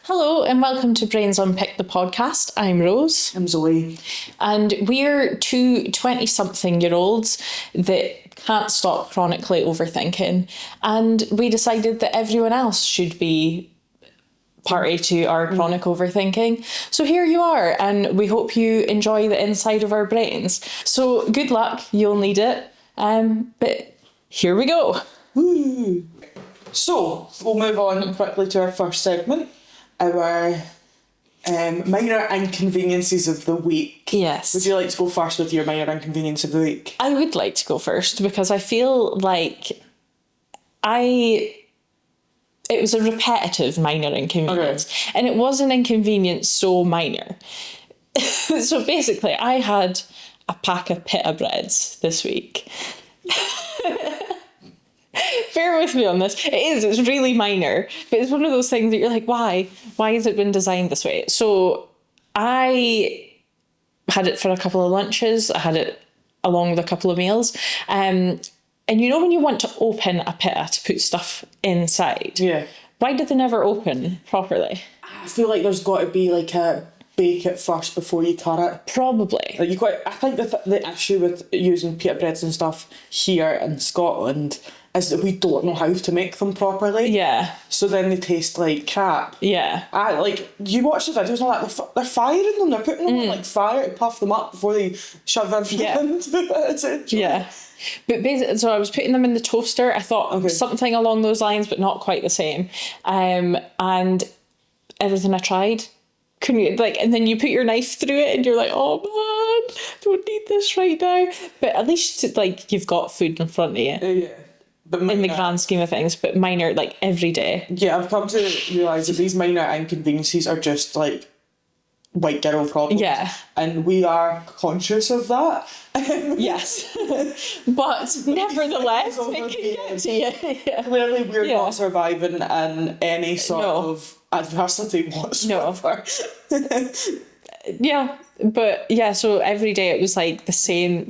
Hello and welcome to Brains Unpicked the podcast. I'm Rose. I'm Zoe. And we're two 20-something-year-olds that can't stop chronically overthinking. And we decided that everyone else should be party to our chronic overthinking. So here you are, and we hope you enjoy the inside of our brains. So good luck, you'll need it. But here we go. Woo. So, we'll move on quickly to our first segment. Our minor inconveniences of the week. Yes. Would you like to go first with your minor inconvenience of the week? I would like to go first because I feel like it was a repetitive minor inconvenience. Okay. And it was an inconvenience so minor. So basically, I had a pack of pita breads this week. Bear with me on this. It's really minor, but it's one of those things that you're like, why? Why has it been designed this way? So I had it for a couple of lunches. I had it along with a couple of meals. And you know when you want to open a pita to put stuff inside? Yeah. Why did they never open properly? I feel like there's got to be like a bake it first before you cut it. Probably. Like I think the issue with using pita breads and stuff here in Scotland is that we don't know how to make them properly. Yeah. So then they taste like crap. Yeah. You watch the videos and all that, they're firing them, they're putting them on like fire to puff them up before they shove everything into it, essentially. Yeah. But basically, so I was putting them in the toaster. I thought something along those lines, but not quite the same. And everything I tried, couldn't, and then you put your knife through it and you're like, oh man, don't need this right now. But at least you've got food in front of you. Yeah. But in the grand scheme of things, but minor, every day. Yeah, I've come to realise that these minor inconveniences are just white girl problems. Yeah. And we are conscious of that. Yes. But nevertheless, it can get to you. Yeah. Clearly we're not surviving in any sort of adversity whatsoever. No. Yeah. But yeah, so every day it was the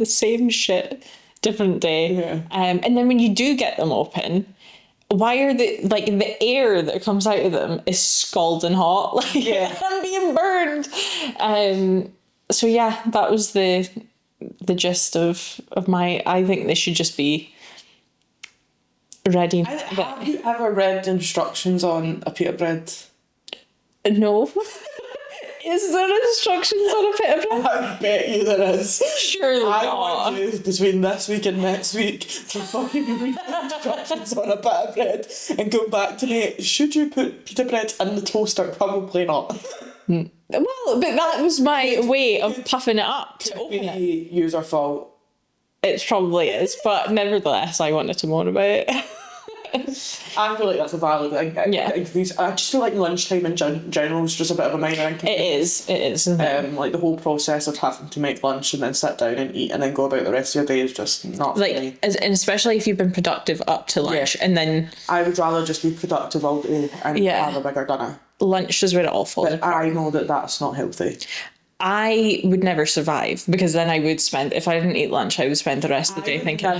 same shit, different day. Yeah. And then when you do get them open, why are the air that comes out of them is scalding hot? I'm being burned. So yeah, that was the gist of my. I think they should just be ready. Have you ever read instructions on a pita bread? No. Is there instructions on a pita bread? I bet you there is. Surely I not. want you, between this week and next week, to fucking read the instructions on a pita bread and go back to me. Should you put pita bread in the toaster? Probably not. Well, but that was my way of puffing it up to open it. User fault. It probably is, but nevertheless, I wanted to moan about it. I feel like that's a valid thing. Yeah. I just feel like lunchtime in general is just a bit of a minor inconvenience. It is. The whole process of having to make lunch and then sit down and eat and then go about the rest of your day is just not for me. And especially if you've been productive up to lunch and then... I would rather just be productive all day and have a bigger dinner. Lunch is where it all falls apart. I know that that's not healthy. I would never survive because then I would spend, if I didn't eat lunch, I would spend the rest of the day thinking how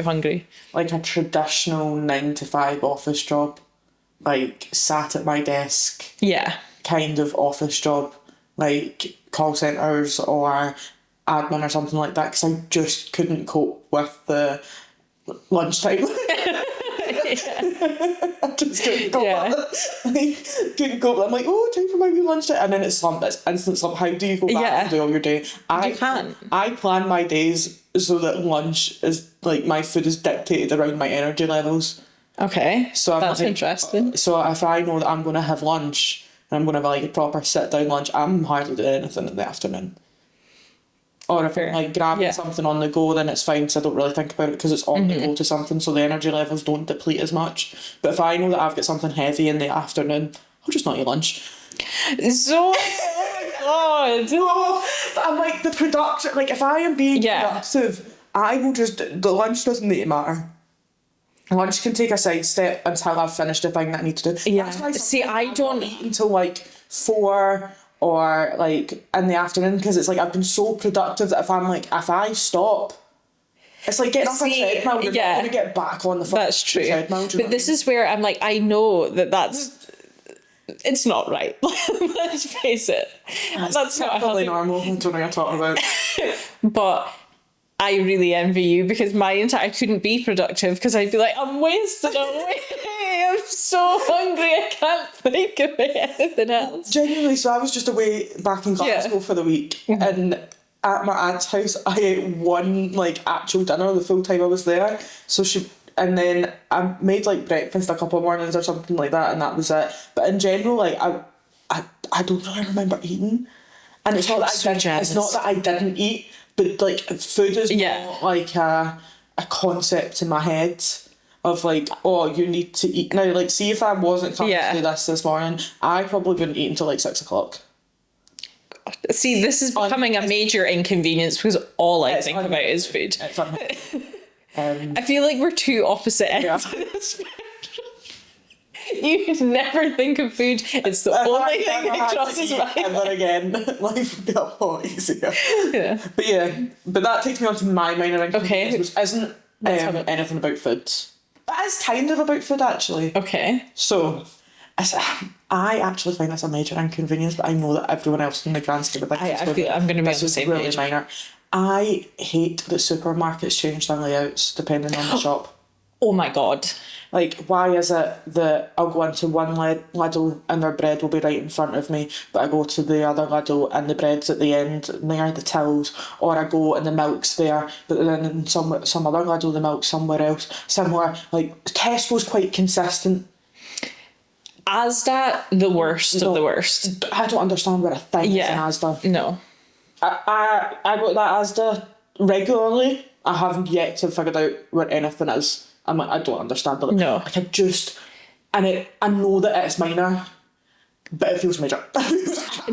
hungry. Like a traditional 9 to 5 office job, sat at my desk. Yeah. Kind of office job, call centres or admin or something like that, because I just couldn't cope with the lunchtime. I just couldn't cope with it. Couldn't cope. I'm like, time for my wee lunchtime, and then it's instant slump. How do you go back and do all your day? You can't. I plan my days so that lunch is my food is dictated around my energy levels. Okay, so that's interesting. So if I know that I'm going to have lunch and I'm going to have a proper sit down lunch, I'm hardly doing anything in the afternoon. Or if I'm grabbing something on the go, then it's fine because I don't really think about it because it's on the go to something, so the energy levels don't deplete as much. But if I know that I've got something heavy in the afternoon, I'll just not eat lunch. So, oh my God. I'm the production, if I am being productive, I will the lunch doesn't need to matter. Lunch can take a sidestep until I've finished the thing that I need to do. Yeah. That's why see, I don't eat until 4 or in the afternoon, because it's I've been so productive that if I stop, it's getting off a treadmill, you're not going to get back on the That's true. treadmill. But this is where I'm I know that's it's not right. Let's face it. That's not Probably healthy. normal. I don't know what you're talking about. But I really envy you because I couldn't be productive because I'd be like, I'm wasted away. I'm so hungry. I can't think of anything else. Genuinely, so I was just away back in Glasgow for the week, and at my aunt's house, I ate one like actual dinner the full time I was there. And then I made like breakfast a couple of mornings or something like that, and that was it. But in general, like I don't really remember eating, and it's not that it's not that I didn't eat, but like food is not like a concept in my head of like, oh, you need to eat now. Like, see if I wasn't coming to do this morning, I probably wouldn't eat until like 6 o'clock. See, this is becoming a major inconvenience because all I think about is food. I feel like we're two opposite ends of this spectrum. You never think of food. It's the only thing that crosses my mind. Ever again, life would be a lot easier. Yeah. But that takes me on to my minor inconvenience, which isn't anything about food. But it's kind of about food, actually. Okay. So, I actually find this a major inconvenience, but I know that everyone else in the grand scheme of things I'm going to be on the same really page. Minor. I hate that supermarkets change their layouts depending on the shop. Oh my God. Like, why is it that I'll go into one Lidl and their bread will be right in front of me, but I go to the other Lidl and the bread's at the end near the tills, or I go and the milk's there, but then in some other Lidl the milk's somewhere else. Somewhere, like, Tesco's quite consistent. Asda, the worst of the worst. I don't understand what a thing is in Asda. No. I go to that Asda regularly. I haven't yet to figured out what anything is. I'm like, I don't understand it. No. Like, I know that it's minor, but it feels major.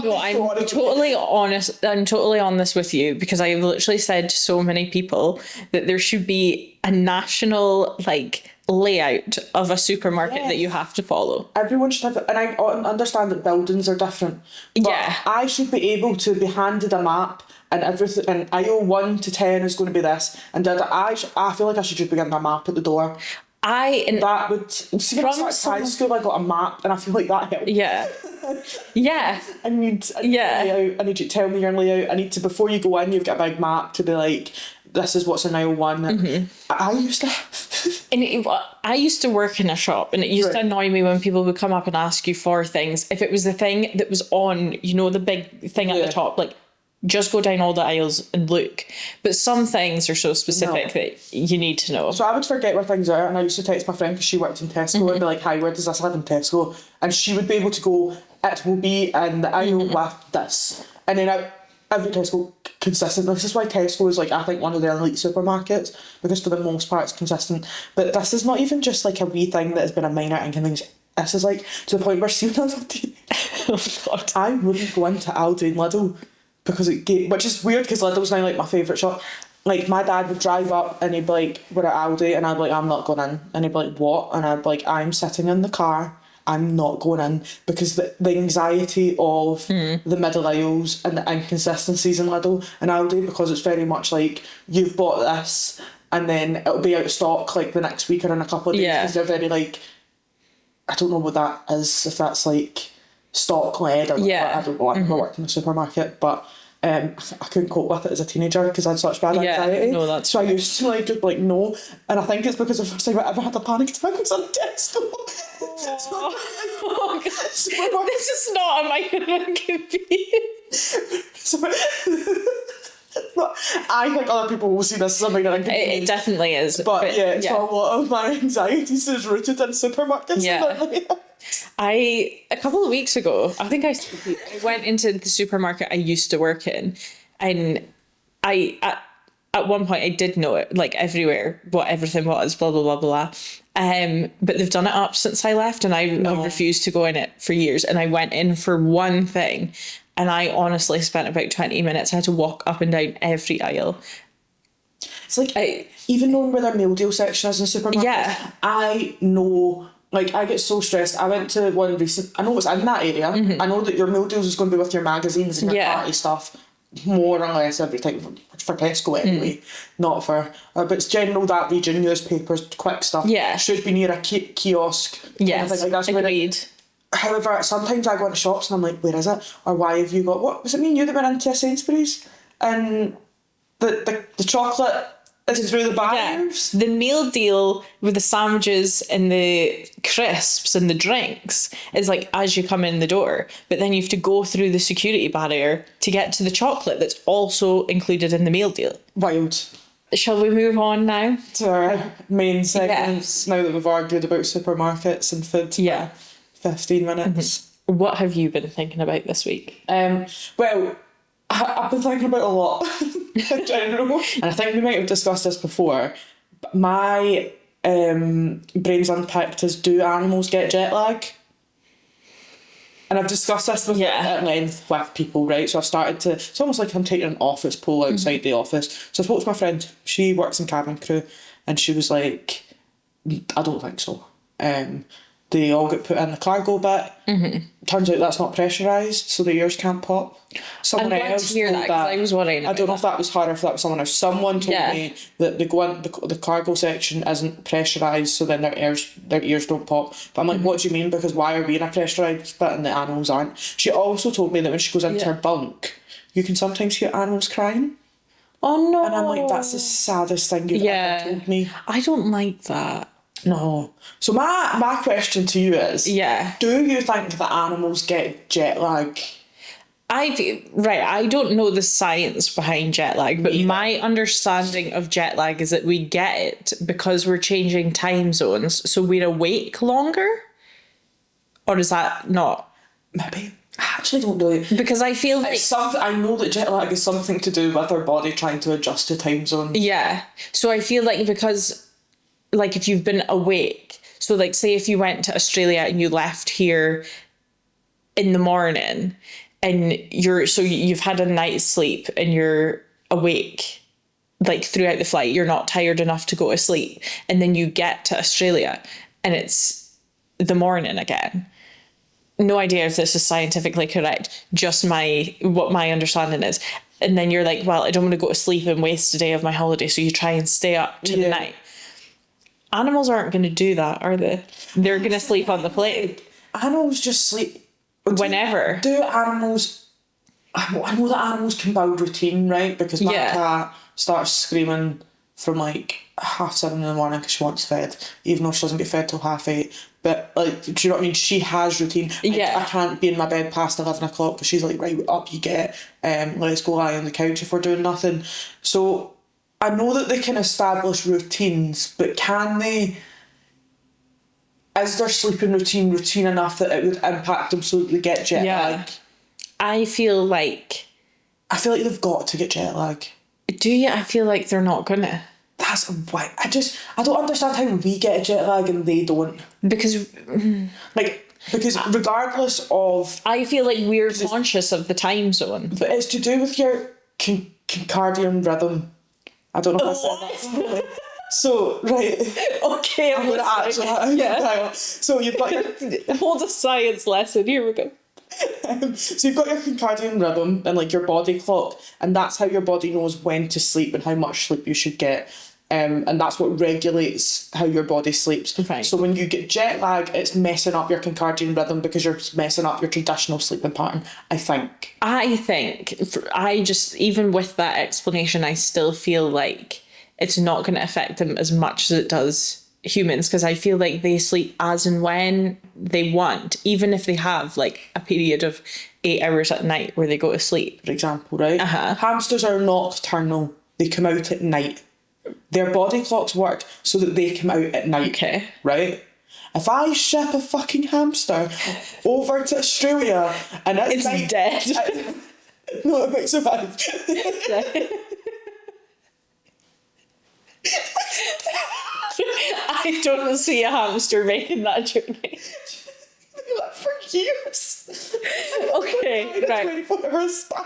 No, I'm totally honest. I'm totally on this with you because I've literally said to so many people that there should be a national like layout of a supermarket that you have to follow. Everyone should have it, and I understand that buildings are different. But I should be able to be handed a map and everything, and aisle 1 to 10 is going to be this, and I feel like I should just be getting a map at the door. That would see when I started high school, I got a map, and I feel like that helped. Yeah. I need layout. I need you to tell me your layout. I need to, before you go in, you've got a big map to be like, this is what's in aisle 1. Mm-hmm. I used to. I used to work in a shop, and it used to annoy me when people would come up and ask you for things. If it was the thing that was on, the big thing at the top, like, just go down all the aisles and look. But some things are so specific that you need to know. So I would forget where things are, and I used to text my friend because she worked in Tesco and be like, hi, where does this live in Tesco? And she would be able to go, it will be in the aisle with this. And then every Tesco consistent. This is why Tesco is, like, I think one of the elite supermarkets, because for the most part it's consistent. But this is not even just like a wee thing that has been a minor inconvenience. This is like to the point where Oh God. I wouldn't go into Aldi and Lidl because which is weird because Lidl's now like my favourite shop. Like, my dad would drive up and he'd be like, we're at Aldi, and I'd be like, I'm not going in. And he'd be like, what? And I'd be like, I'm sitting in the car, I'm not going in, because the anxiety of the middle aisles and the inconsistencies in Lidl and Aldi, because it's very much like, you've bought this and then it'll be out of stock like the next week or in a couple of days, because they're very like, I don't know what that is, if that's like stock led or I don't know. I've never worked in a supermarket, but I couldn't cope with it as a teenager because I had such bad anxiety. No, that's so I used to like just like no, and I think it's because the first time I ever had a panic attack was on Tesco. Oh, God. This is not a micro-inconvenience. I think other people will see this as a minor inconvenience. It definitely is. But so a lot of my anxieties is rooted in supermarkets. A couple of weeks ago, I think I went into the supermarket I used to work in, and at one point I did know it, like, everywhere, what everything was, blah, blah, blah, blah. But they've done it up since I left, and I refused to go in it for years. And I went in for one thing, and I honestly spent about 20 minutes. I had to walk up and down every aisle. It's like, even knowing where their meal deal section is in supermarkets, I know, like, I get so stressed. I went to one recent, I know it's in that area. I know that your meal deals is going to be with your magazines and your party stuff, more or less every time, for Tesco anyway, not for, but it's general that region, newspapers, quick stuff, should be near a kiosk. Yes, I think like that's agreed. However, sometimes I go into shops and I'm like, where is it? Or why have you got, what, was it me and you that went into a Sainsbury's? And the chocolate is through the barriers? The meal deal with the sandwiches and the crisps and the drinks is like as you come in the door, but then you have to go through the security barrier to get to the chocolate that's also included in the meal deal. Wild. Shall we move on now? To our main segments, Yes. now that we've argued about supermarkets and food Yeah. for 15 minutes. What have you been thinking about this week? Well, I've been thinking about a lot in general. And I think we might have discussed this before, but my Brains Unpicked is, do animals get jet lag? And I've discussed this before at length with people, right? So I've started to, it's almost like I'm taking an office poll outside the office. So I spoke to my friend, she works in cabin crew, and she was like, I don't think so. They all get put in the cargo bit. Turns out that's not pressurised, so the ears can't pop. Someone I'm glad else to hear told that, 'cause I was worrying I don't know about if that was her or if that was someone else. Someone told me that they go in, the cargo section isn't pressurised, so then their ears don't pop. But I'm like, what do you mean? Because why are we in a pressurised bit and the animals aren't? She also told me that when she goes into her bunk, you can sometimes hear animals crying. Oh no. And I'm like, that's the saddest thing you've ever told me. I don't like that. No. So my question to you is, do you think that animals get jet lag? I don't know the science behind jet lag, but my understanding of jet lag is that we get it because we're changing time zones, so we're awake longer? Or is that not? Maybe. I actually don't know. Because I feel like... I know that jet lag is something to do with our body trying to adjust to time zones. Yeah. So I feel like because... Like if you've been awake, so like say if you went to Australia and you left here in the morning and you've had a night's sleep and you're awake like throughout the flight, you're not tired enough to go to sleep, and then you get to Australia and it's the morning again. No idea if this is scientifically correct, just what my understanding is. And then you're like, well, I don't want to go to sleep and waste a day of my holiday, so you try and stay up to the night. Animals aren't going to do that, are they? They're going to sleep on the plane. Animals just sleep whenever. Do animals... I know that animals can build routine, right? Because my cat starts screaming from like 7:30 in the morning because she wants fed, even though she doesn't get fed till 8:30. But like, do you know what I mean? She has routine. I can't be in my bed past 11 o'clock because she's like, right, up you get. Let's go lie on the couch if we're doing nothing. So... I know that they can establish routines, but can they... Is their sleeping routine enough that it would impact them so that they get jet lag? I feel like they've got to get jet lag. Do you? I feel like they're not gonna. That's why I don't understand how we get a jet lag and they don't. Because regardless of... I feel like we're conscious of the time zone. But it's to do with your circadian rhythm. I don't know if I said that. So, right. Okay, I'm going to actually... So you've got your... Hold a science lesson, here we go. So you've got your circadian rhythm and like your body clock, and that's how your body knows when to sleep and how much sleep you should get. And that's what regulates how your body sleeps. Right. So when you get jet lag, it's messing up your circadian rhythm because you're messing up your traditional sleeping pattern, I think. Even with that explanation, I still feel like it's not going to affect them as much as it does humans, because I feel like they sleep as and when they want, even if they have like a period of 8 hours at night where they go to sleep. For example, right? Hamsters are nocturnal. They come out at night. Their body clocks work so that they come out at night. Okay. Right? If I ship a fucking hamster over to Australia and it's night, dead. No, it might survive. I don't see a hamster making that journey. For years. Okay, right. 24 hours span.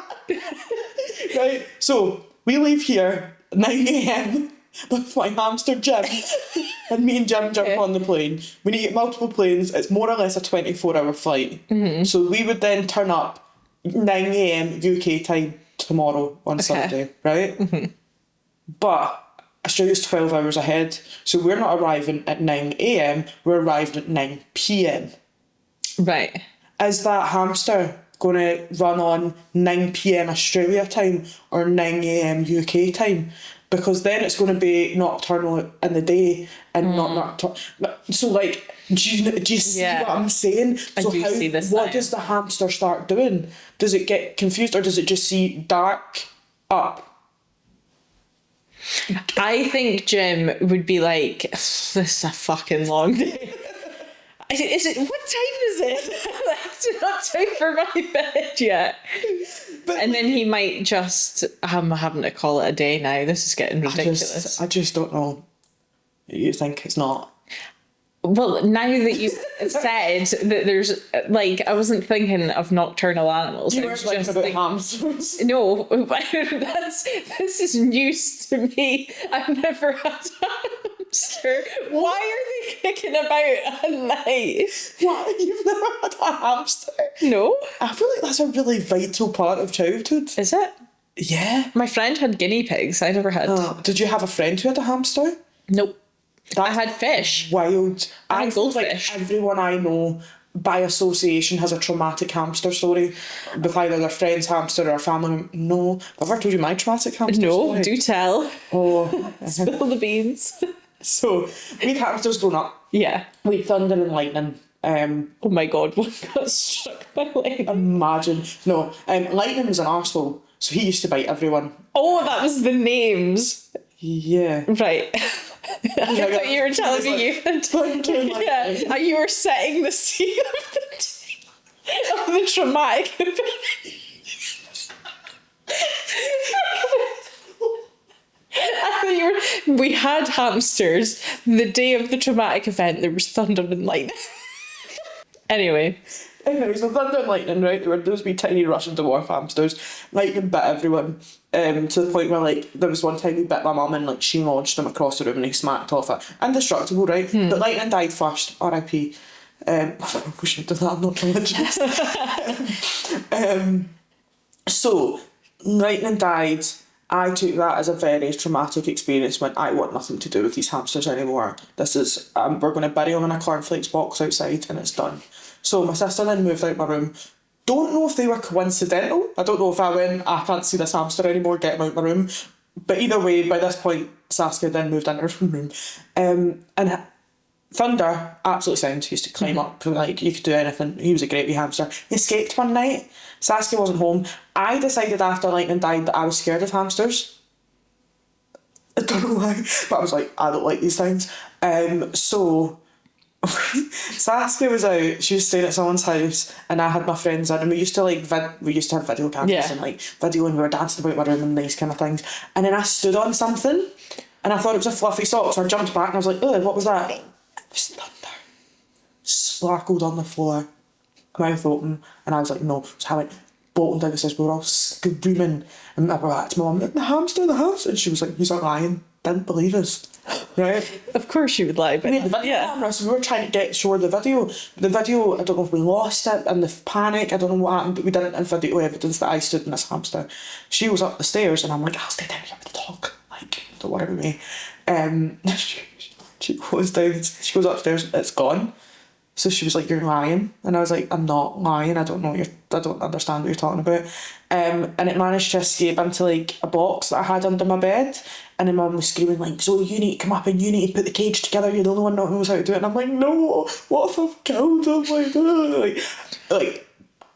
Right, so we leave here at 9 a.m. with my hamster Jim, and me and Jim jump on the plane. We need to get multiple planes. It's more or less a 24-hour flight. So we would then turn up 9 a.m. UK time tomorrow on Sunday, right? But Australia's 12 hours ahead, so we're not arriving at 9 a.m, we're arriving at 9 p.m. Right. Is that hamster going to run on 9 p.m. Australia time or 9 a.m. UK time? Because then it's going to be nocturnal in the day and not nocturnal. So, like, do you see what I'm saying? I So do see this what now. does the hamster start doing? Does it get confused or does it just see dark up? I think Jim would be like, this is a fucking long day. Is it, what time is it? It's not time for my bed yet. And then he might just, I'm having to call it a day now. This is getting ridiculous. I just don't know. You think it's not? Well, now that you've said that there's, like, I wasn't thinking of nocturnal animals. You I were was thinking just about thinking- hamsters. No, this is news to me. I've never had a hamster. Why are they kicking about at night? What? You've never had a hamster? No. I feel like that's a really vital part of childhood. Is it? Yeah. My friend had guinea pigs. I never had. Did you have a friend who had a hamster? Nope. I had fish. Wild. I had feel like goldfish. everyone I know by association has a traumatic hamster story with either their friend's hamster or a family member. No. Have I ever told you my traumatic hamster No, story? do tell. Oh. Spill the beans. So, we'd hamsters growing up. Yeah. We'd thunder and lightning. Oh my god, one got struck by lightning. Imagine. No, Lightning was an arsehole, so he used to bite everyone. Oh, that was the names. Yeah. Right. I thought you were telling me you had... Thunder and lightning. Yeah, you were setting the scene of the traumatic event. I thought you were... We had hamsters. The day of the traumatic event, there was thunder and lightning. Anyway, So thunder and lightning, right? There were those wee tiny Russian dwarf hamsters. Lightning bit everyone. To the point where, like, there was one time he bit my mum and, like, she launched him across the room and he smacked off it. Indestructible, right? But lightning died first. R.I.P. We should do that. I'm not religious. So lightning died. I took that as a very traumatic experience. When I want nothing to do with these hamsters anymore. This is we're going to bury them in a cornflakes box outside and it's done. So my sister then moved out my room. Don't know if they were coincidental. I don't know if I went, I can't see this hamster anymore, get him out my room. But either way, by this point, Saskia then moved into her room. And Thunder, absolutely sound, he used to climb up, like, you could do anything. He was a great wee hamster. He escaped one night. Saskia wasn't home. I decided after Lightning died that I was scared of hamsters. I don't know why, but I was like, I don't like these things. So Saskia was out, she was staying at someone's house and I had my friends in and we used to like we used to have video cameras and like video and we were dancing about my room and these kind of things, and then I stood on something and I thought it was a fluffy sock, so I jumped back and I was like, oh, what was that? It was thunder. Sparkled on the floor, mouth open, and I was like, no. So I went bolting down the stairs, we were all screaming, and I went back to my mum, the hamster, and she was like, he's not lying, didn't believe us. Right? of course you would lie, but We had the video camera, so we were trying to show her the video. The video, I don't know if we lost it in the panic, I don't know what happened, but we didn't have video evidence that I stood in this hamster. She was up the stairs and I'm like, I'll stay down here with the dog. Like, don't worry about me. She goes down, she goes upstairs, it's gone. So she was like, you're lying. And I was like, I'm not lying, I don't understand what you're talking about. And it managed to escape into like a box that I had under my bed. And then Mum was screaming like, so you need to come up and you need to put the cage together, you're the only one that knows how to do it. And I'm like, no, what if I've killed him? Like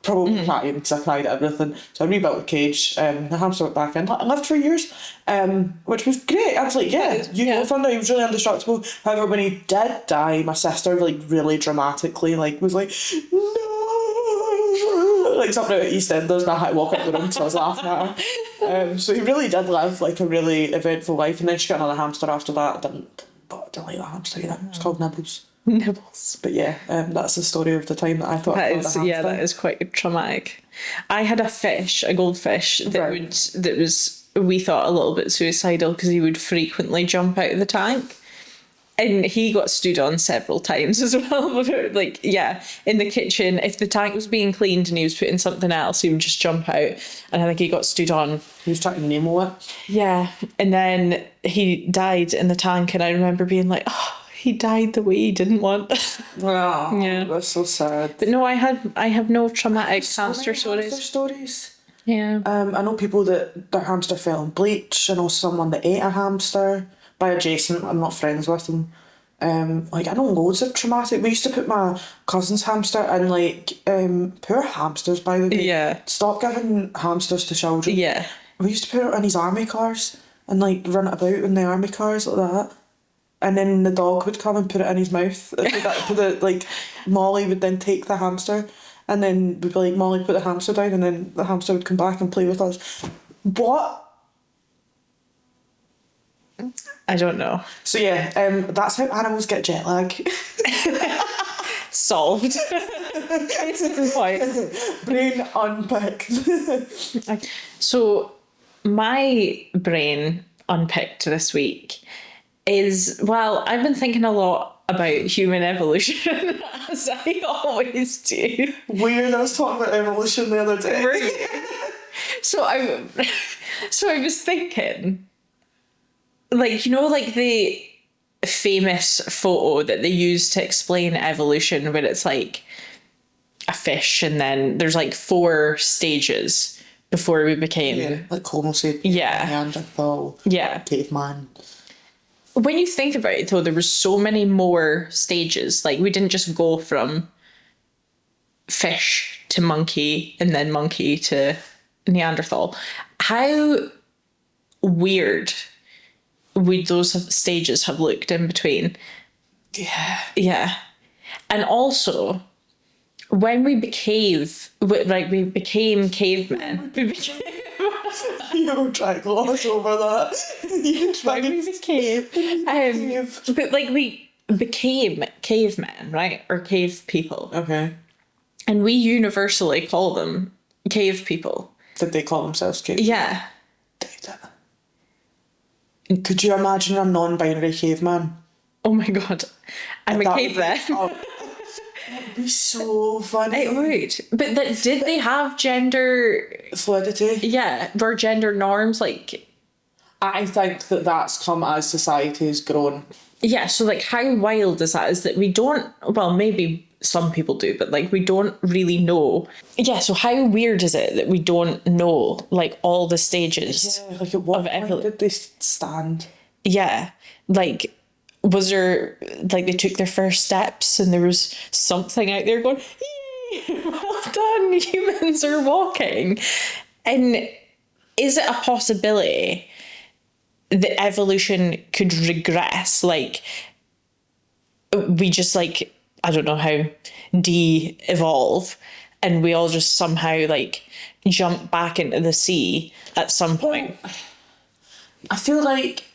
probably crying because I cried at everything. So I rebuilt the cage, the hamster went back in. I lived for years, which was great. I was like, yeah, Thunder, he was really indestructible. However, when he did die, my sister like really dramatically like was like, no, like something out of EastEnders, and I had to walk up the room because I was laughing at her. So he really did live like a really eventful life, and then she got another hamster after that. I didn't like that hamster either. It's called Nibbles. Nibbles. But yeah, that's the story of the time that I thought I killed a hamster. That is quite traumatic. I had a goldfish that was we thought a little bit suicidal because he would frequently jump out of the tank. And he got stood on several times as well. Like, yeah, in the kitchen, if the tank was being cleaned and he was putting something else, he would just jump out. And I think he got stood on. He was trying to Nemo it. Yeah. And then he died in the tank. And I remember being like, oh, he died the way he didn't want. Wow, Yeah. that's so sad. But no, I have no traumatic So hamster many stories. hamster stories. Yeah. I know people that their hamster fell in bleach. I know someone that ate a hamster by adjacent. I'm not friends with them. Like I know loads of traumatic. We used to put my cousin's hamster in poor hamsters by the way. Yeah. Stop giving hamsters to children. Yeah. We used to put it in his army cars and like run it about in the army cars like that. And then the dog would come and put it in his mouth. Molly would then take the hamster and then we'd be like, Molly, put the hamster down, and then the hamster would come back and play with us. What? I don't know. So yeah, that's how animals get jet lag. Solved. This is the point. Brain unpicked. So my brain unpicked this week is, well, I've been thinking a lot about human evolution, as I always do. Weird, I was talking about evolution the other day. So I was thinking, like, you know, like the famous photo that they use to explain evolution, where it's like a fish and then there's like 4 stages before we became... Yeah, like Homo sapiens, Neanderthal, caveman. When you think about it, though, there was so many more stages. Like, we didn't just go from fish to monkey and then monkey to Neanderthal. How weird would those stages have looked in between? Yeah. Yeah. And also, when we became cavemen, we became... You were trying to gloss over that. You tried we became... but, like, we became cavemen, right? Or cave people. Okay. And we universally call them cave people. Did they call themselves cave? Yeah. Could you imagine a non-binary caveman? Oh my god. I'm a caveman. That'd be so funny. It would. But did they have gender... Fluidity? Yeah. Were gender norms like... I think that's come as society has grown. Yeah, so like how wild is that? Is that we don't... Well, maybe some people do, but like we don't really know. Yeah, so how weird is it that we don't know like all the stages? Yeah, like at what point did they stand? Yeah, like was there, like they took their first steps and there was something out there going, well done, humans are walking. And is it a possibility that evolution could regress? Like we just like, I don't know how, de-evolve and we all just somehow like jump back into the sea at some point? I feel like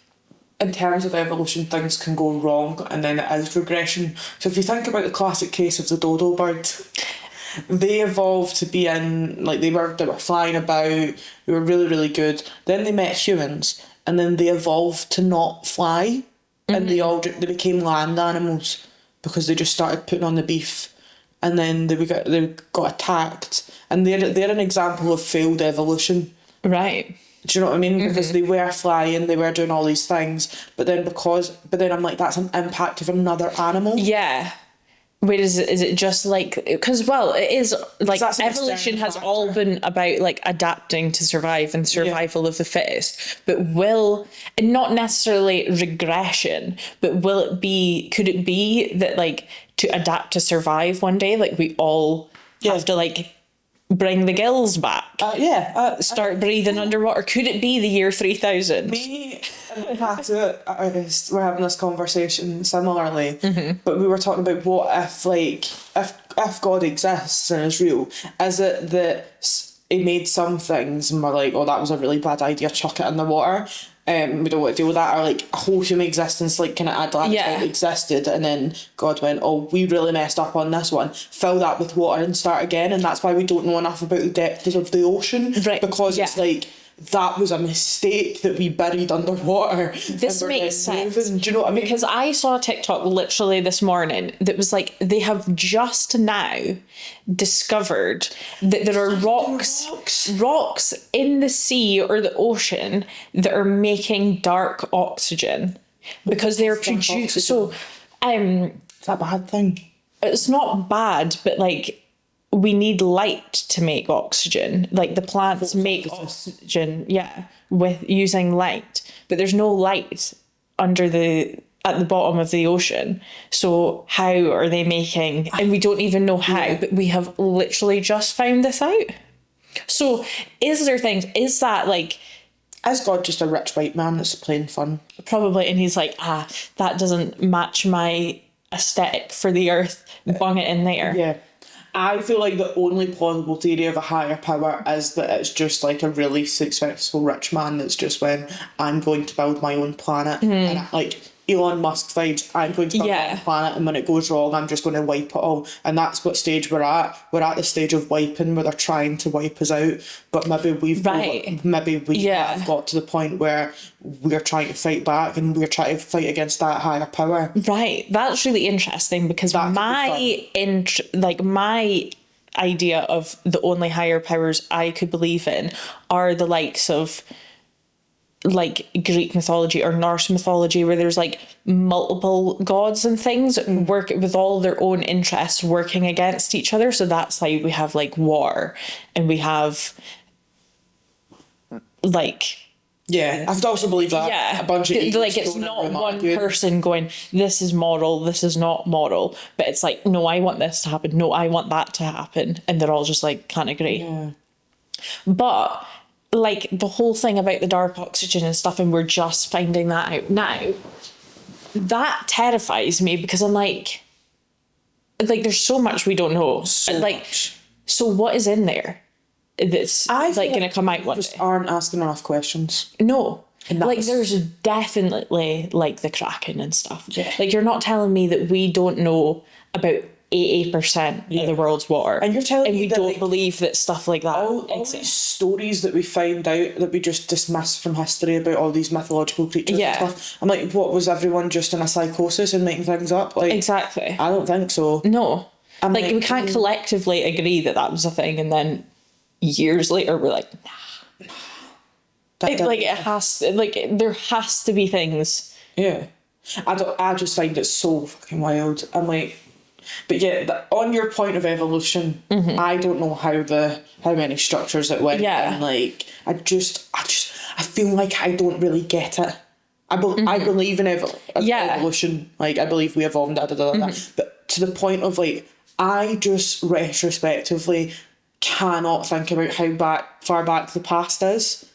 in terms of evolution, things can go wrong and then it is regression. So if you think about the classic case of the dodo bird, they evolved to be in, like they were flying about, they were really, really good. Then they met humans and then they evolved to not fly and they became land animals because they just started putting on the beef and then they got attacked. And they're an example of failed evolution. Right. Do you know what I mean? Because they were flying, they were doing all these things, but then I'm like, that's an impact of another animal. Yeah. Wait, is it just like, because, well, it is like evolution has all been about like adapting to survive and survival of the fittest, but and not necessarily regression, but could it be that like to adapt to survive one day, like we all have to like bring the gills back? Start breathing underwater. Could it be the year 3000? Me and Pat were having this conversation similarly, but we were talking about what if God exists and is real, is it that he made some things and we're like, oh, that was a really bad idea, chuck it in the water, we don't want to deal with that, or like a whole human existence like kind of Atlantis existed and then God went, oh, we really messed up on this one, fill that with water and start again. And that's why we don't know enough about the depths of the ocean, because it's like that was a mistake that we buried underwater. This makes sense. Do you know what I mean? Because I saw a TikTok literally this morning that was like, they have just now discovered that there are rocks in the sea or the ocean that are making dark oxygen because they're produced. So Is that a bad thing? It's not bad, but like we need light to make oxygen. Like the plants make oxygen, with using light, but there's no light at the bottom of the ocean. So how are they making? And we don't even know how, but we have literally just found this out. So is there things? Is that like? Is God just a rich white man that's playing fun? Probably, and he's like, that doesn't match my aesthetic for the earth. Bung it in there. Yeah. I feel like the only plausible theory of a higher power is that it's just like a really successful rich man that's just went, I'm going to build my own planet. And like Elon Musk vibes, I'm going to build my own planet, and when it goes wrong, I'm just going to wipe it all. And that's what stage we're at. We're at the stage of wiping where they're trying to wipe us out. But maybe we have got to the point where we're trying to fight back and we're trying to fight against that higher power. Right. That's really interesting because my idea of the only higher powers I could believe in are the likes of like Greek mythology or Norse mythology, where there's like multiple gods and things work with all their own interests working against each other. So that's why we have like war, and we have like I've also believed that. A bunch of like it's not one person going, this is moral, this is not moral, but it's like, no, I want this to happen, no, I want that to happen, and they're all just like can't agree. But like the whole thing about the dark oxygen and stuff, and we're just finding that out now, that terrifies me because I'm like there's so much we don't know. So what is in there that's like going to come out one day? Just aren't asking enough questions. No. Like there's definitely like the Kraken and stuff. Like you're not telling me that we don't know about 80% of the world's water, and you're telling me we that don't believe that stuff like that all these stories that we find out that we just dismiss from history about all these mythological creatures and stuff. I'm like, what, was everyone just in a psychosis and making things up? Like, exactly. I don't think so. No. Like we can't collectively agree that was a thing, and then years later we're like, nah. It has to, there has to be things. Yeah. I just find it so fucking wild. I'm like, but on your point of evolution, I don't know how many structures it went. And like, I feel like I don't really get it. I believe in evolution. Like, I believe we evolved, but to the point of like, I just retrospectively cannot think about how far back the past is.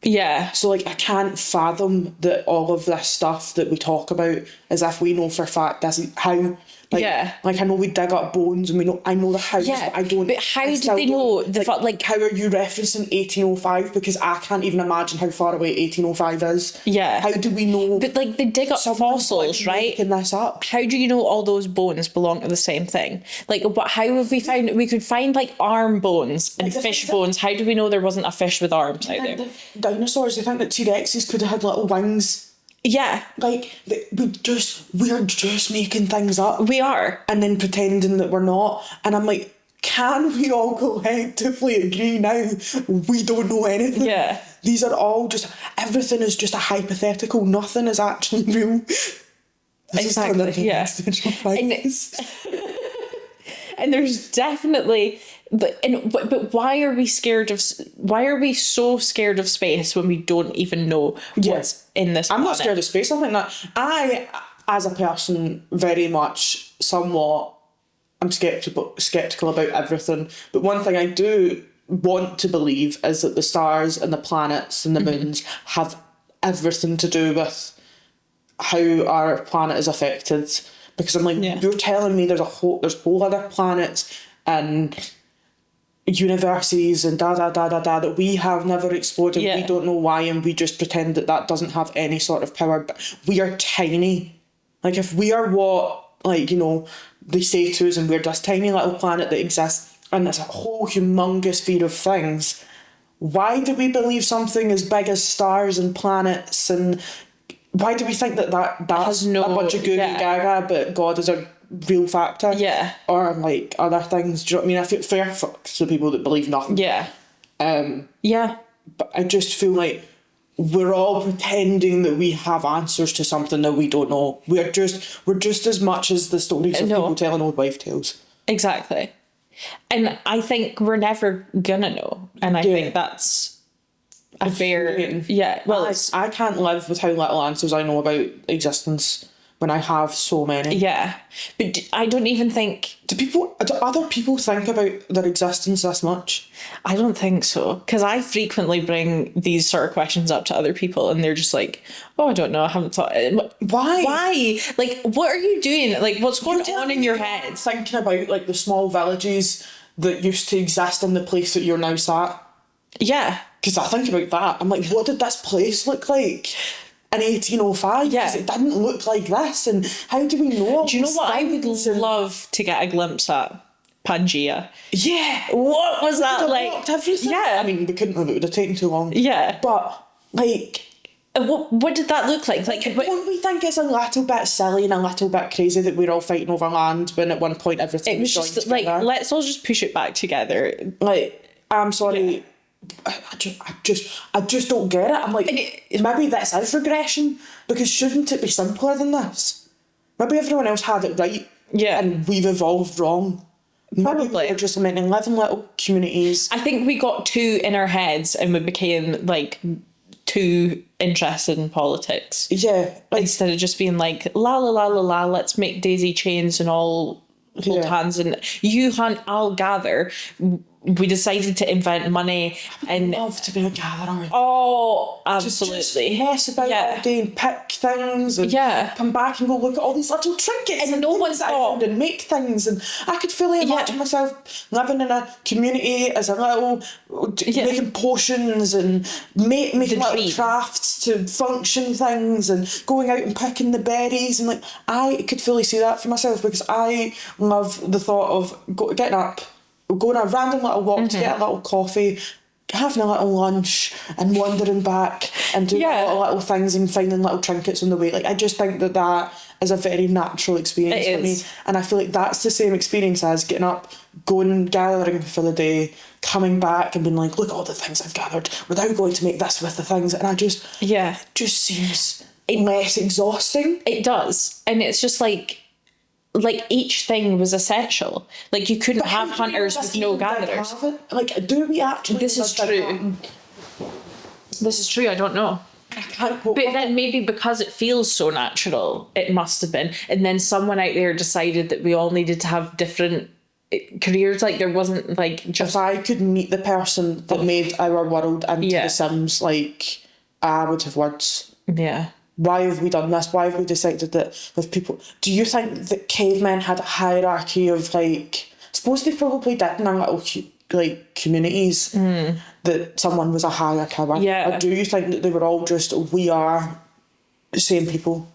Yeah. So like, I can't fathom that all of this stuff that we talk about as if we know for a fact this is how. Like I know we dig up bones and I know the house, but I don't. But how did they know the fact? Like, how are you referencing 1805? Because I can't even imagine how far away 1805 is. Yeah. How do we know? But like they dig up fossils, right? Making this up. How do you know all those bones belong to the same thing? Like, but how have we found? We could find like arm bones and fish bones. How do we know there wasn't a fish with arms out there? Dinosaurs. They think that T-Rexes could have had little wings. Yeah. Like, we're just making things up. We are. And then pretending that we're not. And I'm like, can we all collectively agree now we don't know anything? Yeah. These are all everything is just a hypothetical. Nothing is actually real. Exactly, yeah. And there's definitely... But why are we so scared of space when we don't even know what's in this planet? I'm not scared of space. I think that I, as a person, very much somewhat, I'm skeptical about everything. But one thing I do want to believe is that the stars and the planets and the moons have everything to do with how our planet is affected. Because I'm like, you're telling me there's whole other planets and universes and that we have never explored and we don't know why, and we just pretend that doesn't have any sort of power. But we are tiny. Like, if we are what, like, you know, they say to us, and we're this tiny little planet that exists and there's a whole humongous field of things, why do we believe something as big as stars and planets, and why do we think that's a bunch of googly gaga, but God is a real factor? Yeah. Or like other things. Do you know what I mean? I feel fair fucks to people that believe nothing. Yeah. Yeah. But I just feel like we're all pretending that we have answers to something that we don't know. We're just as much as the stories of people telling old wife tales. Exactly. And I think we're never gonna know. And I think that's a fair... Yeah, well, I can't live with how little answers I know about existence when I have so many. Yeah. But I don't even think... Do other people think about their existence this much? I don't think so. Because I frequently bring these sort of questions up to other people and they're just like, oh, I don't know, I haven't thought... Why? Why? Like, what are you doing? Like, what's going on in your head? Thinking about, like, the small villages that used to exist in the place that you're now sat. Yeah. Because I think about that. I'm like, what did this place look like in 1805? Yeah. Because it didn't look like this. And how do we know? Do you know what I would love to get a glimpse at? Pangea. Yeah. What was that like? Walked everything. Yeah. I mean, we couldn't have. It would have taken too long. Yeah. But, like... What did that look like? Like, don't we think it's a little bit silly and a little bit crazy that we're all fighting over land when at one point everything it was joined just like, together? let's all just push it back together. Like, I'm sorry... Yeah. I just don't get it. I'm like, maybe this is regression, because shouldn't it be simpler than this? Maybe everyone else had it right, and we've evolved wrong. Probably. Maybe we're just meant to live in little communities. I think we got too in our heads and we became like too interested in politics. Yeah. Like, instead of just being like, la la la la la, let's make daisy chains and all hold hands and you hunt, I'll gather. We decided to invent money and... I'd love to be a gatherer. Oh, absolutely. Just mess about all day and pick things and come back and go look at all these little trinkets and no one's thought... and make things, and I could fully imagine myself living in a community as a little... making potions and making little crafts to function things and going out and picking the berries, and like I could fully see that for myself, because I love the thought of getting up, going on a random little walk to get a little coffee, having a little lunch and wandering back and doing little things and finding little trinkets on the way. Like, I just think that is a very natural experience for me, and I feel like that's the same experience as getting up, going gathering for the day, coming back and being like, look at all the things I've gathered, we're now going to make this with the things, and I just it just seems less exhausting. It does. And it's just like each thing was essential. Like, you couldn't have hunters with no gatherers. Like, do we actually... This is true. This is true, I don't know. I can't cope. But then maybe because it feels so natural, it must have been. And then someone out there decided that we all needed to have different careers. Like, there wasn't like just... If I could meet the person that made our world into The Sims, like, I would have words. Yeah. Why have we done this? Why have we decided that with people... Do you think that cavemen had a hierarchy of, like... I suppose they probably did in our little, like, communities, that someone was a higher power. Yeah. Or do you think that they were all just, we are the same people?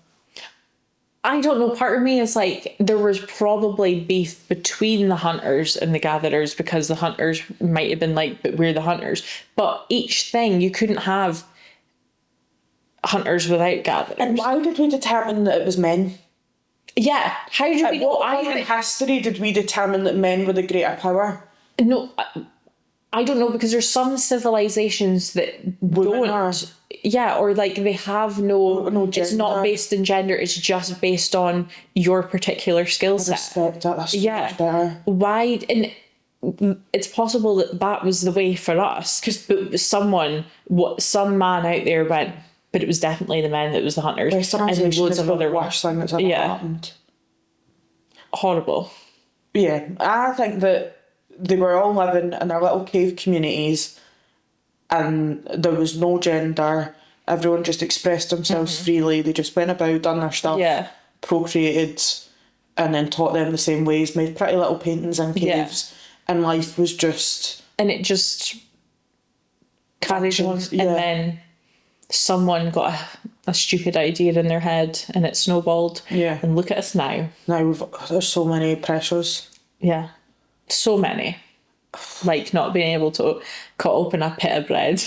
I don't know. Part of me is like, there was probably beef between the hunters and the gatherers, because the hunters might have been like, but we're the hunters. But each thing, you couldn't have hunters without gatherers. And why did we determine that it was men? Yeah, how did we know? What point in history did we determine that men were the greater power? No, I don't know, because there's some civilizations that don't. Yeah, or like they have no gender. It's not based in gender, it's just based on your particular skill set. I respect that, that's so much better. Why? And it's possible that was the way for us, because some man out there went, but it was definitely the men that was the hunters. And loads of other worst thing that's ever happened. Horrible. Yeah, I think that they were all living in their little cave communities and there was no gender. Everyone just expressed themselves freely. They just went about, done their stuff, procreated, and then taught them the same ways, made pretty little paintings in caves, and life was just... And it just carried on, and then someone got a stupid idea in their head and it snowballed. Yeah. And look at us now. Now there's so many pressures. Yeah. So many. Like not being able to cut open a pit of bread.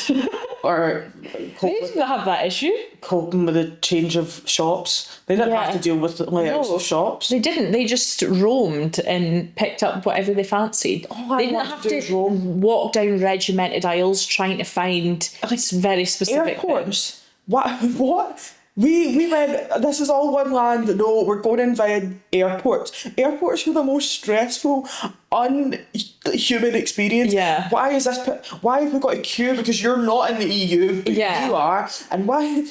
or They cope with, didn't have that issue. coping with the change of shops. They didn't have Yeah. to deal with the layouts No. of shops. They didn't. They just roamed and picked up whatever they fancied. All I They didn't want have to do is to roam. walk down regimented aisles trying to find very specific things. Airports. What? We went, this is all one land. No, we're going to invade airports. Airports are the most stressful, unhuman experience. Yeah. Why have we got a queue? Because you're not in the EU, but Yeah. you are. And why,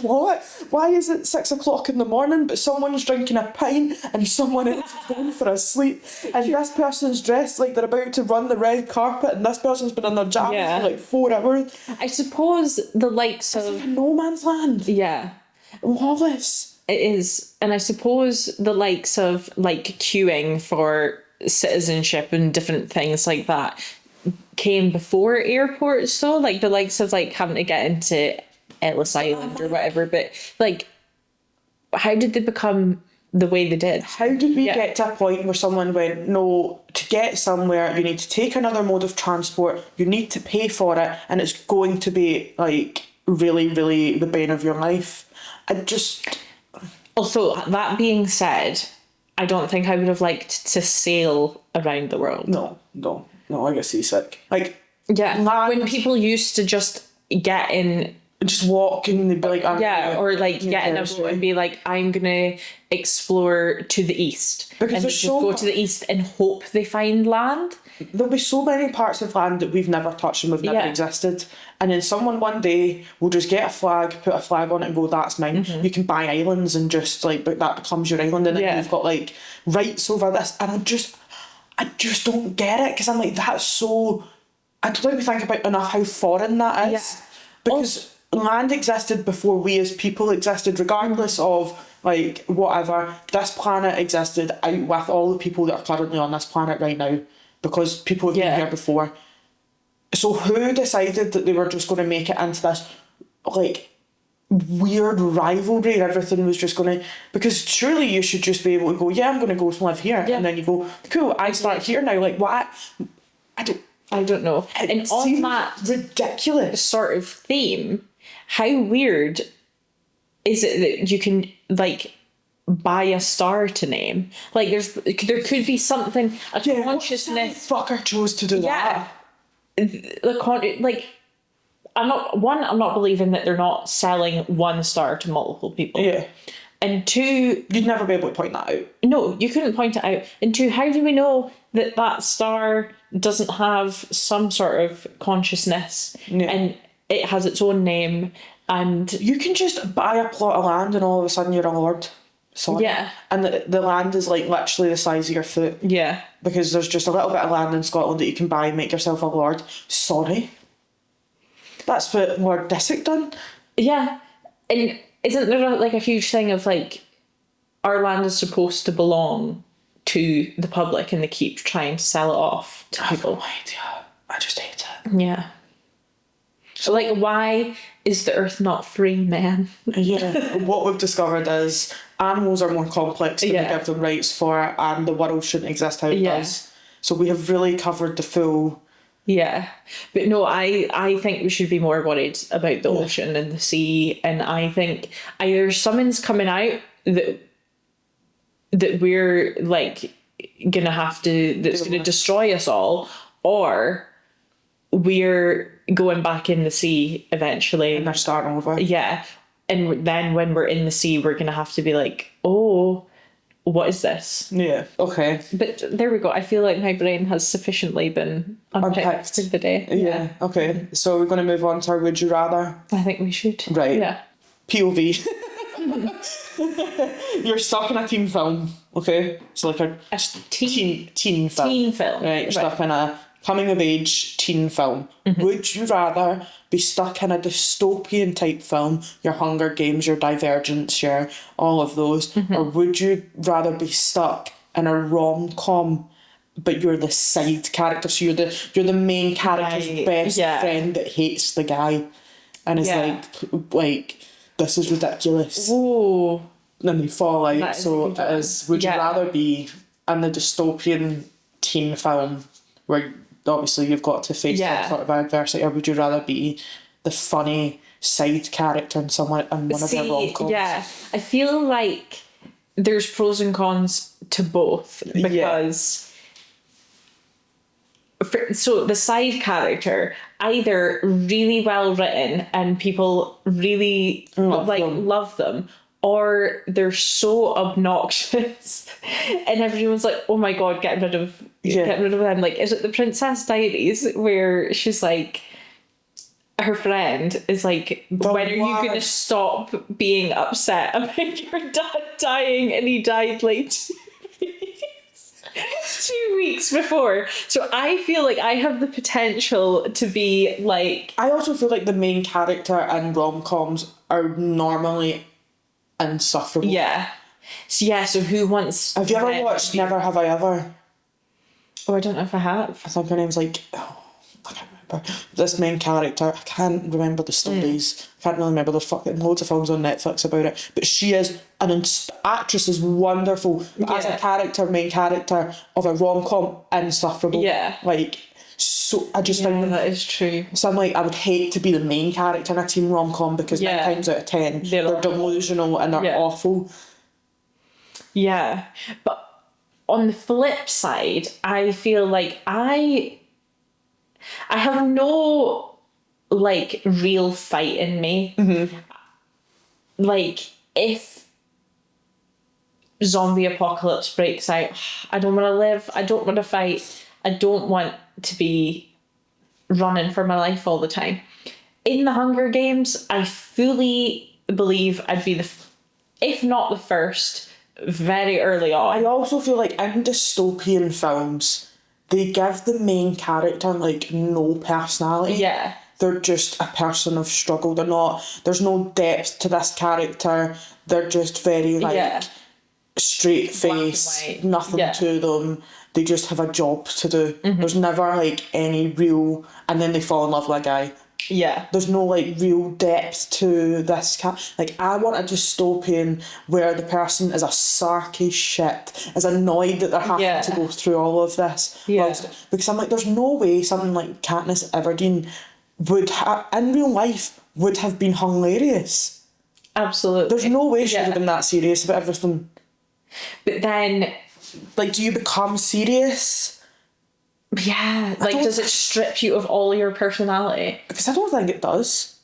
what? Why is it 6 o'clock in the morning, but someone's drinking a pint and someone else is going for a sleep? And this person's dressed like they're about to run the red carpet, and this person's been in their jammies Yeah. for like 4 hours. I suppose the likes It's of... like a no man's land. Yeah. Lawless. It is. And I suppose the likes of like queuing for citizenship and different things like that came before airports, though. Like the likes of like having to get into Ellis Island or whatever. But like, how did they become the way they did? How did we Yeah. get to a point where someone went, no, to get somewhere you need to take another mode of transport, you need to pay for it, and it's going to be like really, really the bane of your life? Also, that being said, I don't think I would have liked to sail around the world. No, I get seasick. Like, Yeah. land- When people used to just get in... just walk and they'd be like, Yeah, or like yeah, get in a boat and be like, I'm gonna explore to the east. Because and there's just so go mu- to the east and hope they find land. There'll be so many parts of land that we've never touched and we've never Yeah. existed. And then someone one day will just get a flag, put a flag on it and go, that's mine. You can buy islands and just like, but that becomes your island, and then Yeah. you've got like rights over this. And I just don't get it, because I'm like, that's so, I don't think we think about enough how foreign that is. Yeah. Because land existed before we as people existed, regardless of like whatever. This planet existed out with all the people that are currently on this planet right now, because people have Yeah. been here before. So who decided that they were just going to make it into this like weird rivalry and everything was just going to... Because surely you should just be able to go, yeah, I'm going to go live here. Yeah. And then you go, cool, I start here now. Like, what? I don't know. And on seems that ridiculous. sort of theme, how weird is it that you can like buy a star to name? Like there could be something, a consciousness. Fucker chose to do Yeah. that. Like I'm not believing that they're not selling one star to multiple people. Yeah. And two, You'd never be able to point that out. no, you couldn't point it out. And two, how do we know that that star doesn't have some sort of consciousness and it has its own name? And You can just buy a plot of land and all of a sudden you're a lord. Sorry. Yeah. And the land is like literally the size of your foot. yeah, Because there's just a little bit of land in Scotland that you can buy and make yourself a lord. Sorry. That's what Lord Disick done. yeah. And isn't there like a huge thing of like our land is supposed to belong to the public and they keep trying to sell it off to I have people? no idea. I just hate it. Yeah. So like, why is the earth not free, man? Yeah. What we've discovered is animals are more complex than we give them rights for, and the world shouldn't exist how it does. So we have really covered the full... Yeah, but no, I think we should be more worried about the ocean and the sea, and I think either something's coming out that we're like gonna have to, that's gonna destroy us all, or we're going back in the sea eventually. And they're starting over. Yeah, and then when we're in the sea, we're gonna have to be like, oh, what is this? Yeah. Okay. But there we go. I feel like my brain has sufficiently been unpicked for the day. Yeah. Okay. So we're going to move on to our Would You Rather. I think we should. Right. Yeah. POV. You're stuck in a teen film. Okay. So like a teen film. Teen film. Right. You're stuck in a coming of age teen film. Would you rather be stuck in a dystopian type film, your Hunger Games, your Divergence, your all of those, or would you rather be stuck in a rom-com, but you're the side character, so you're the main character's best friend that hates the guy, and is like this is ridiculous. Ooh. Then they fall out. That is So a good it is. Would you rather be in the dystopian teen film where obviously you've got to face some sort of adversity, or would you rather be the funny side character in someone in one of their rom-coms? Yeah, I feel like there's pros and cons to both, because so the side character, either really well written and people really love them, or they're so obnoxious and everyone's like, oh my god, get rid of them. Like, is it the Princess Diaries where she's like, her friend is like, when are you going to stop being upset about your dad dying, and he died like 2 weeks before. So I feel like I have the potential to be like... I also feel like the main character in rom-coms are normally insufferable. Yeah. So who wants... Have you ever watched Never Have I Ever? Oh, I don't know if I have. I think her name's like... Oh, I can't remember. This main character, I can't remember the stories. I can't really remember. There's fucking loads of films on Netflix about it. But she is actress is wonderful. But as a character, main character of a rom-com, insufferable. Yeah. Like, so I just think that is true. So I'm like, I would hate to be the main character in a teen rom-com, because 9 times out of 10 they're delusional and they're awful. Yeah. But on the flip side, I feel like I have no like real fight in me. Mm-hmm. Like, if zombie apocalypse breaks out, I don't want to live, I don't want to fight, I don't want to be running for my life all the time. In the Hunger Games, I fully believe I'd be if not the first, very early on. I also feel like in dystopian films, they give the main character like no personality. Yeah. They're just a person of struggle. There's no depth to this character. They're just very like straight face, nothing to them. They just have a job to do. There's never like any real, and then they fall in love with a guy. Yeah. There's no like real depth to this like, I want a dystopian where the person is a sarky shit, is annoyed that they're having to go through all of this. Because I'm like, there's no way something like Katniss Everdeen would in real life would have been hilarious. Absolutely. There's no way she would have been that serious about everything. But then, like, do you become serious? Yeah, like, does it strip you of all your personality? Because I don't think it does.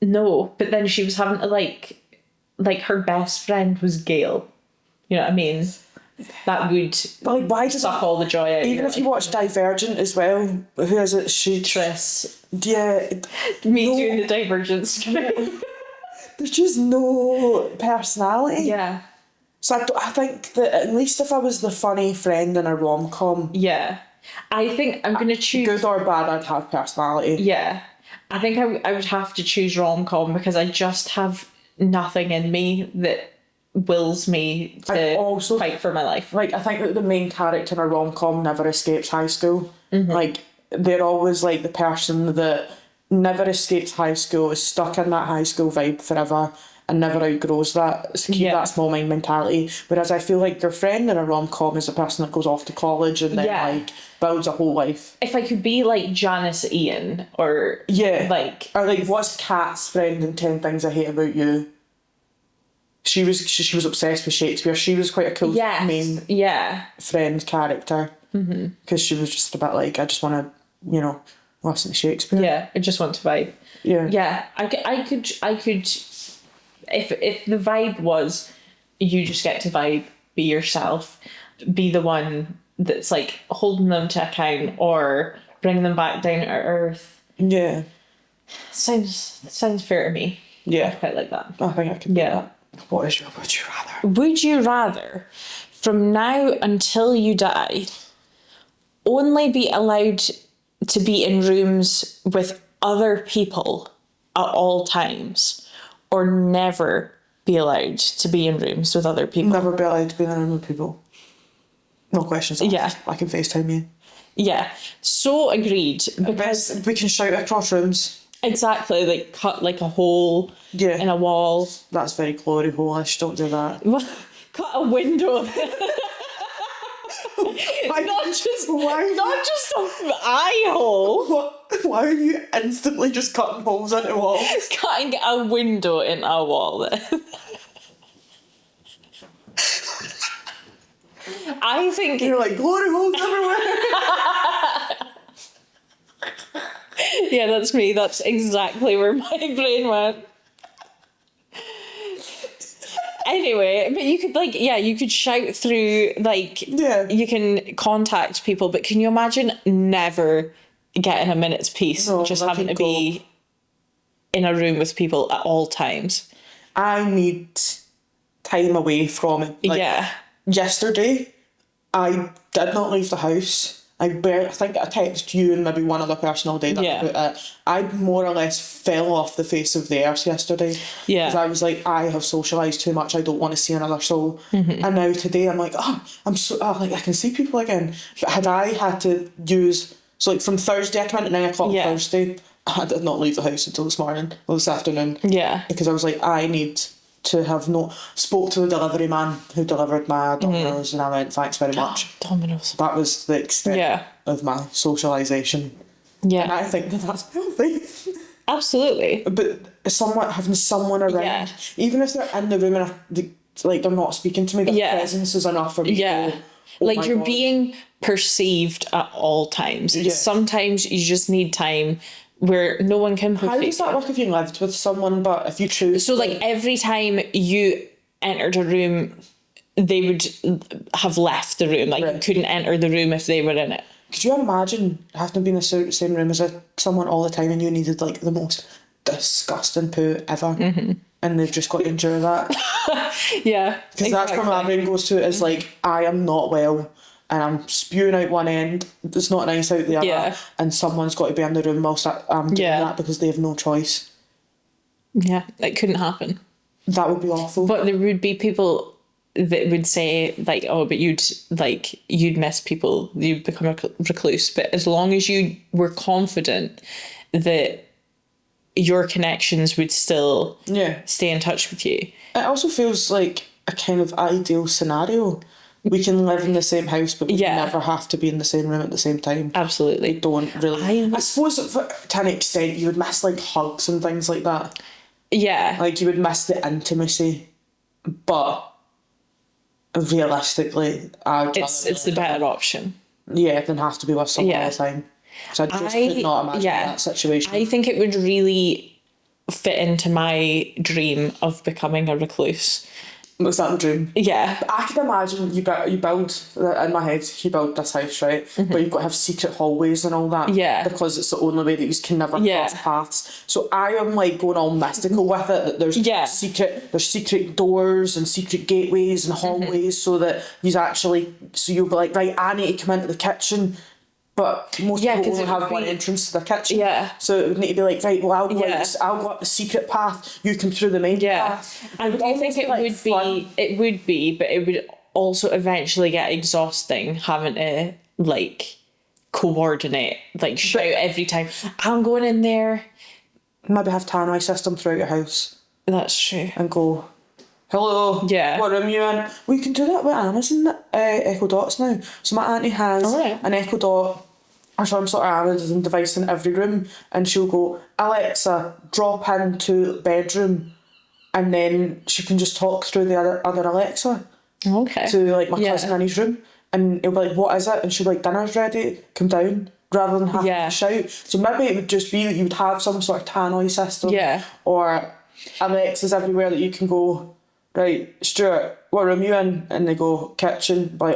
No, but then she was having to, like her best friend was Gail. You know what I mean? That would why does suck all the joy out. Even if you watch Divergent as well, who is it? Triss. Yeah. Me doing the Divergent. There's just no personality. Yeah. So I think that at least if I was the funny friend in a rom-com... Yeah. I think I'm going to choose... Good or bad, I'd have personality. Yeah. I think I would have to choose rom-com, because I just have nothing in me that wills me to also fight for my life. Like, I think that the main character in a rom-com never escapes high school. Like, they're always like the person that never escapes high school, is stuck in that high school vibe forever, and never outgrows that. Keep that small mind mentality. Whereas I feel like your friend in a rom-com is a person that goes off to college and then like builds a whole life. If I could be like Janice Ian, or like what's Kat's friend in 10 Things I Hate About You? She was obsessed with Shakespeare. She was quite a cool main friend character, because she was just a bit like, I just want to listen to Shakespeare. Yeah, I just want to vibe. Yeah. I could. If the vibe was, you just get to vibe, be yourself, be the one that's like holding them to account or bring them back down to earth. Yeah. Sounds fair to me. Yeah. I quite like that. I think I can do that. What is your would you rather? Would you rather, from now until you die, only be allowed to be in rooms with other people at all times, or never be allowed to be in rooms with other people? Never be allowed to be in a room with people. No questions asked. Yeah. I can FaceTime you. Yeah. So agreed. Because we can shout across rooms. Exactly. Like, cut like a hole in a wall. That's very glory hole-ish. Don't do that. Cut a window. Not just an eye hole. Why are you instantly just cutting holes into walls? Cutting a window in a wall. I think You're like, glory holes everywhere. yeah, that's me. That's exactly where my brain went. Anyway, but you could you could shout through, you can contact people, but can you imagine never getting a minute's peace, just having to be in a room with people at all times? I need time away from it. Yesterday, I did not leave the house. I think I texted you and maybe one other person all day. I more or less fell off the face of the earth yesterday. Yeah. Because I was like, I have socialised too much. I don't want to see another soul. Mm-hmm. And now today I'm like, I can see people again. But had I had to use, from Thursday, I came in at 9 o'clock Thursday. I did not leave the house until this morning or this afternoon. Yeah. Because I was like, I need to have spoke to the delivery man who delivered my Dominoes, and I went, thanks very much. Dominoes. That was the extent of my socialisation. Yeah. And I think that's healthy. Absolutely. But having someone around, even if they're in the room and they're not speaking to me, their presence is enough for me to go, you're being perceived at all times. Yeah. Sometimes you just need time where no one can perceive. How does that work if you lived with someone, but if you choose? So every time you entered a room, they would have left the room. You couldn't enter the room if they were in it. Could you imagine having to be in the same room as someone all the time and you needed the most disgusting poo ever, and they've just got to endure that? Yeah. Because that's where my brain goes to, is I am not well and I'm spewing out one end, it's not nice out the other, and someone's got to be in the room whilst I'm doing that because they have no choice. Yeah, it couldn't happen. That would be awful. But there would be people that would say but you'd miss people, you'd become a recluse. But as long as you were confident that your connections would still stay in touch with you. It also feels like a kind of ideal scenario. We can live in the same house, but we never have to be in the same room at the same time. Absolutely. They don't really. I suppose to an extent you would miss hugs and things like that. Yeah. You would miss the intimacy, but realistically, it's the better option. Yeah, than have to be with someone all the time. So I just could not imagine that situation. I think it would really fit into my dream of becoming a recluse. Was that the dream? Yeah. But I can imagine you build, in my head, you build this house, right? Mm-hmm. But you've got to have secret hallways and all that. Yeah. Because it's the only way that you can never cross paths. So I am going all mystical with it, that there's secret doors and secret gateways and hallways, so that you'll be like, right, I need to come into the kitchen. But most people only have one entrance to the kitchen. Yeah. So it would need to be right, well, I'll go up the secret path, you come through the main path. I do think it would be, but it would also eventually get exhausting having to coordinate, shout every time, I'm going in there. Maybe have tannoy system throughout your house. That's true. And go, hello, what room you in? We can do that with Amazon Echo Dots now. So my auntie has an Echo Dot or some sort of Amazon device in every room, and she'll go, Alexa, drop into bedroom, and then she can just talk through the other Alexa to my cousin in his room, and he'll be like, what is it? And she'll be like, dinner's ready, come down, rather than having to shout. So maybe it would just be that you would have some sort of tannoy system, or Alexas everywhere that you can go, right, Stuart, what room you in? And they go, kitchen. Go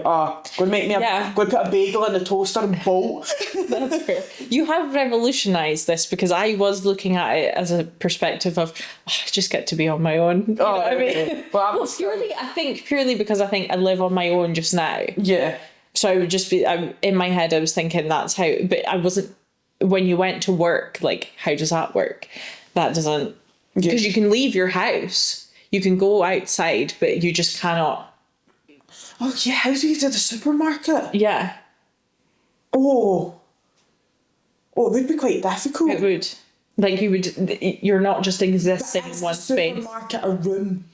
and make me go and put a bagel in the toaster and bolt. That's fair. You have revolutionised this, because I was looking at it as a perspective of, I just get to be on my own. You know what I mean? Well, purely because I think I live on my own just now. Yeah. So I would just be, in my head, I was thinking that's how, but I wasn't, when you went to work, how does that work? That doesn't, because you can leave your house. You can go outside, but you just cannot. Oh, yeah, how do you do the supermarket? Yeah. Oh, it would be quite difficult. It would. You're not just existing in one space. Supermarket a room?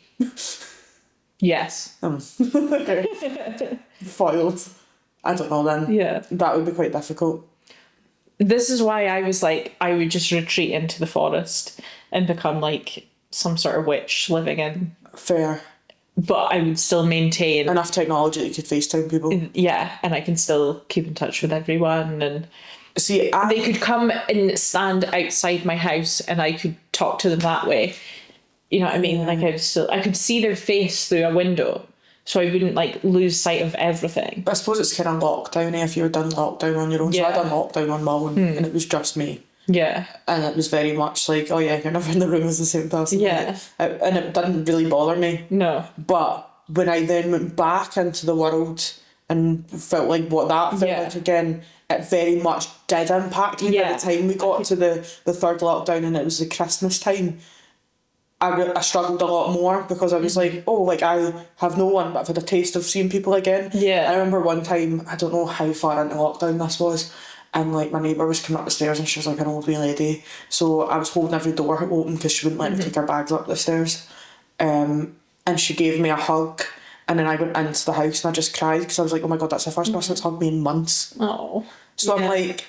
Yes. Okay. Foiled. I don't know then. Yeah. That would be quite difficult. This is why I was like, I would just retreat into the forest and become like some sort of witch living in. Fair. But I would still maintain Enough technology that you could FaceTime people. Yeah, and I can still keep in touch with everyone, and See, they could come and stand outside my house and I could talk to them that way. You know what I mean? Like I could see their face through a window, so I wouldn't like lose sight of everything. But I suppose it's kind of lockdown if you were done lockdown on your own. So I done lockdown on my own and it was just me. Yeah. And it was very much like, oh yeah, you're never in the room as the same person. Yeah. And it didn't really bother me. No. But when I then went back into the world and felt like what that felt like again, it very much did impact me. By the time we got to the third lockdown and it was the Christmas time, I struggled a lot more because I was like, oh, like I have no one, but I've had a taste of seeing people again. Yeah. I remember one time, I don't know how far into lockdown this was, and like my neighbour was coming up the stairs and she was like an old wee lady, so I was holding every door open because she wouldn't let me take her bags up the stairs, and she gave me a hug, and then I went into the house and I just cried because I was like, oh my god, that's the first person that's hugged me in months. Oh. So I'm like,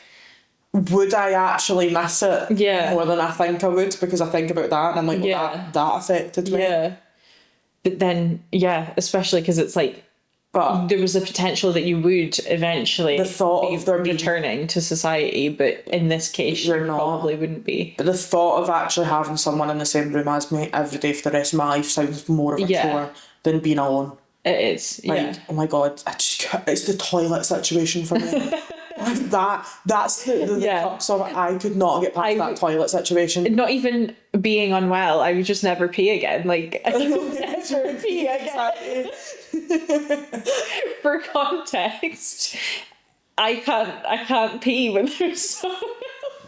would I actually miss it more than I think I would, because I think about that and I'm like, well, that affected me. Yeah. But then, especially because it's like, but there was a potential that you would eventually the thought of there returning to society, but in this case you probably wouldn't be. But the thought of actually having someone in the same room as me every day for the rest of my life sounds more of a chore than being alone. It is, like, oh my god, it's the toilet situation for me. That's the crux of it. I could not get past that toilet situation. Not even being unwell, I would just never pee again. Like, I would never pee again. For context, I can't pee when there's someone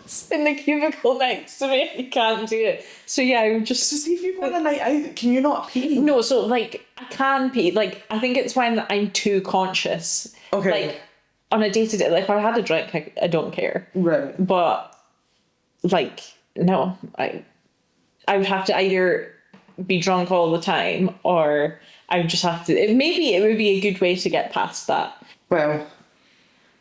else in the cubicle next to me. I can't do it. So yeah, I would just... So see, if you go on a night out, can you not pee? No, so like, I can pee. Like, I think it's when I'm too conscious. Okay. Like, on a day-to-day, like, if I had a drink, I don't care. Right. But, like, no. I would have to either be drunk all the time, or I would just have to... Maybe it would be a good way to get past that. Well,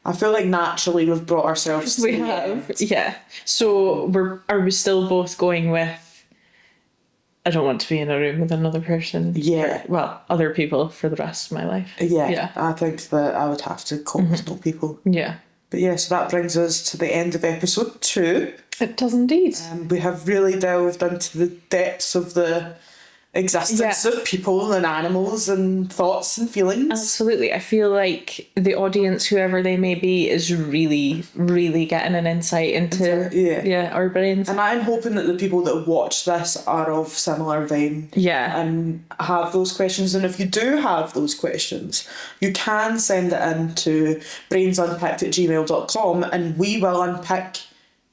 I feel like naturally we've brought ourselves to the end. Yeah. So, are we still both going with... I don't want to be in a room with another person. Yeah. Other people for the rest of my life. Yeah. I think that I would have to cope with no people. Yeah. But yeah, so that brings us to the end of episode 2. It does indeed. We have really delved into the depths of the existence of people and animals and thoughts and feelings. Absolutely. I feel like the audience, whoever they may be, is really, really getting an insight into our brains. And I'm hoping that the people that watch this are of similar vein. Yeah. And have those questions. And if you do have those questions, you can send it in to brainsunpicked@gmail.com and we will unpick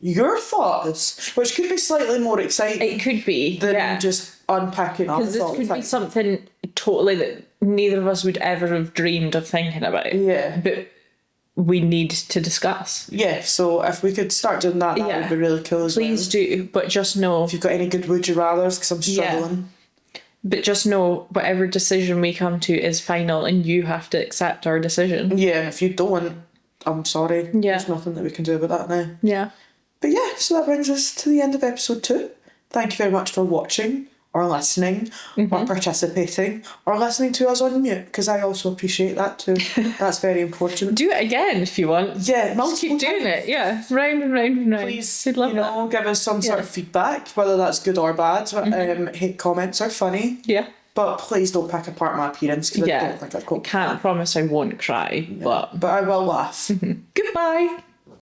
your thoughts, which could be slightly more exciting. It could be. Than just unpacking our thoughts. Because this could be something totally that neither of us would ever have dreamed of thinking about. Yeah. But we need to discuss. Yeah, so if we could start doing that, that would be really cool as well. Please do, but just know... If you've got any good would you rathers, because I'm struggling. Yeah. But just know, whatever decision we come to is final and you have to accept our decision. Yeah, and if you don't, I'm sorry. Yeah. There's nothing that we can do about that now. Yeah. But yeah, so that brings us to the end of episode 2. Thank you very much for watching, or listening, or participating, or listening to us on mute, because I also appreciate that too. That's very important. Do it again if you want. Yeah, keep doing it. Yeah, round and round and round. Please, we'd love that. Give us some sort of feedback, whether that's good or bad. Hate comments are funny. Yeah. But please don't pick apart my appearance, because I don't think I've got... I can't promise I won't cry, but I will laugh. Goodbye.